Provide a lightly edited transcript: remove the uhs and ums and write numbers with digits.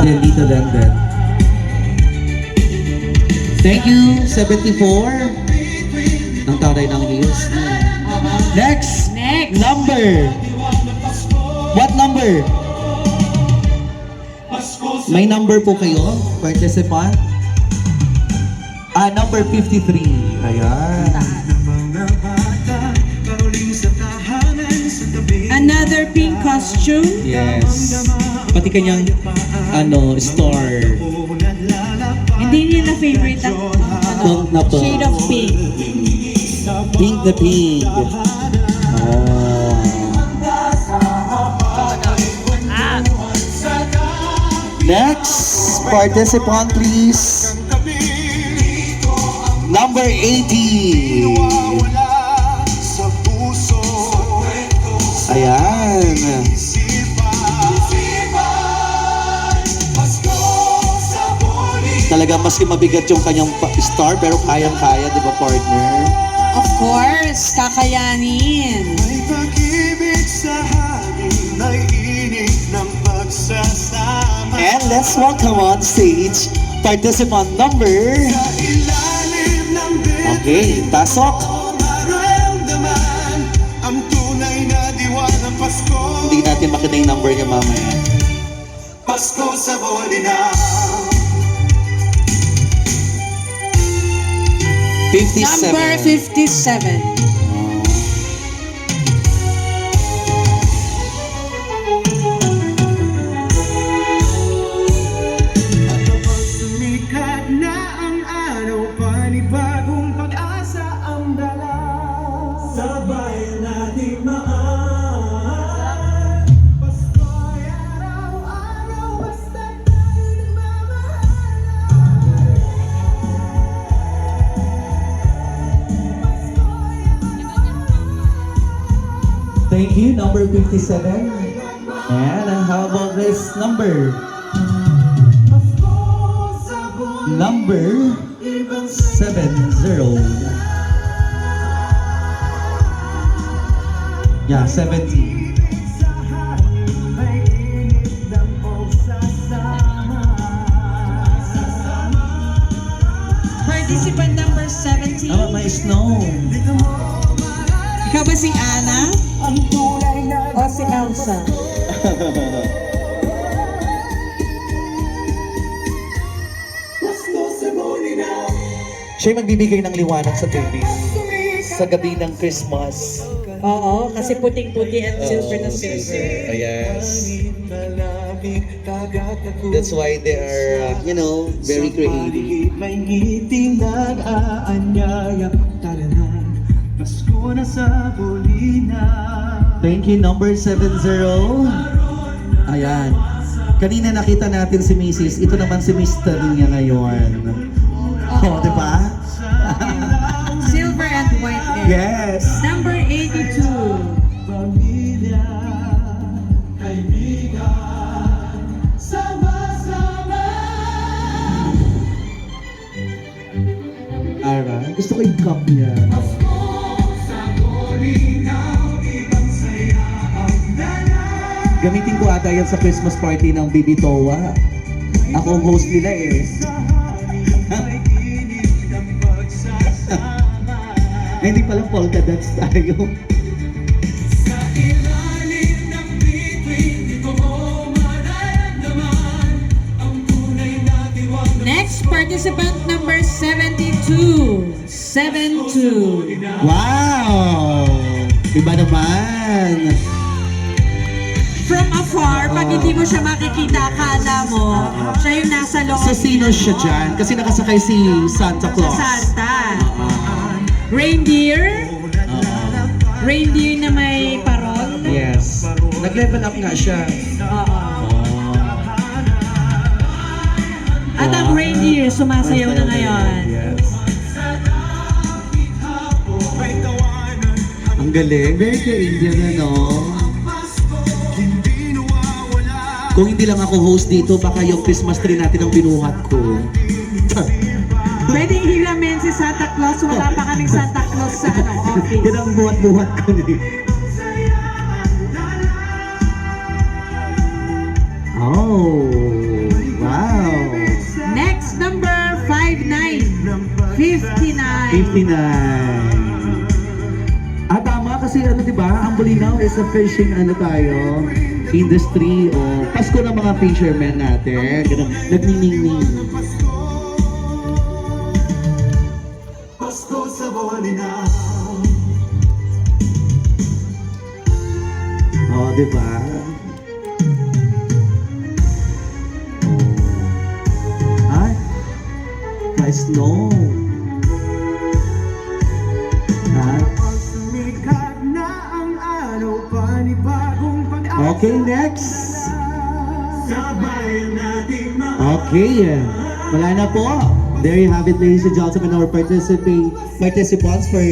din, dito din. Thank you, 74. Ang taray ng heels. Next. Number. What number? May number po kayo, participant? Number 53. Ayan. Another pink costume. Yes. Pati kanyang, star. Hindi nila favorite ang Pink na po. shade of pink. Pink na pink. Next participant, please. Number 80. Ayan. Talaga maski mabigat yung kanyang star pero kayang-kaya, di ba, partner? Of course, kakayanin. May pag-ibig sa hangin, may init ng pagsasama. And let's welcome on stage participant number. Sa ilalim ng Okay, pasok. maramdaman ang tunay na diwa ng Pasko. Hindi natin makita yung number niya mamaya. Pasko sa Bolinao. 57. Number 57. At kapag sumikat na ang araw, panibagong pag-asa ang dala. Sabay natin mahal. Pasko ay araw-araw, basta't tayo nagmamahal. Thank you, number 57. And how about this number? Number 70. Yeah, 70. Participant number 70. May snow. Ikaw ba si Ana? O si Elsa? Siya magbibigay ng liwanag sa TV sa gabi ng Christmas. Oo, kasi puting-puti at silver na silver. Yes. That's why they are, very creative. May ngiting nag-aanyaya. Tara na, Pasko na sa Bolina. Thank you, number 70. Ayan. Kanina nakita natin si Mrs. Ito naman si Mr. niya ngayon. Oh, di ba? Silver and white hair. Yes. Number 82. Pamilya, kaibigan, sama-sama. Ara, gusto ko yung cup niya. Gamitin ko ata yan sa Christmas party ng Bibi Towa. Ako ang host nila eh. Ay, hindi pala polka dots tayo. Sa ilalim ng bituin, di ko mararamdaman ang tunay na diwang. Next, participant number 72. 72. Wow! Iba naman. From afar, pag hindi mo siya makikita, akala mo, siya yung nasa loob. So sino siya dyan? Kasi nakasakay si Santa Sa Claus. Santa. Reindeer? Reindeer na may parol? Yes. Nag-level up nga siya. Oo. At ang reindeer, sumasayaw na ngayon. Yes. Ang galing. Very Canadian, ano? Kung hindi lang ako host dito, baka yung Christmas tree natin ang binuhat ko. Pwedeng hilamin si Santa Claus, wala pa kaming Santa Claus sa office. Yan ang buhat-buhat ko ni. Oh. 59. 59. Tama kasi ano, di ba? Ang Bulinaw is a fishing ano tayo, industry o Pasko ng mga fishermen natin. Ganun, nagniningning. Pasko sa Bulinaw. Oh, di ba? Ay, ka-snow. Sumikat na ang araw, panibagong pag-asa. Okay, next. Sabayan nating mga Okay. Wala na po. There you have it, ladies and gentlemen, our participants for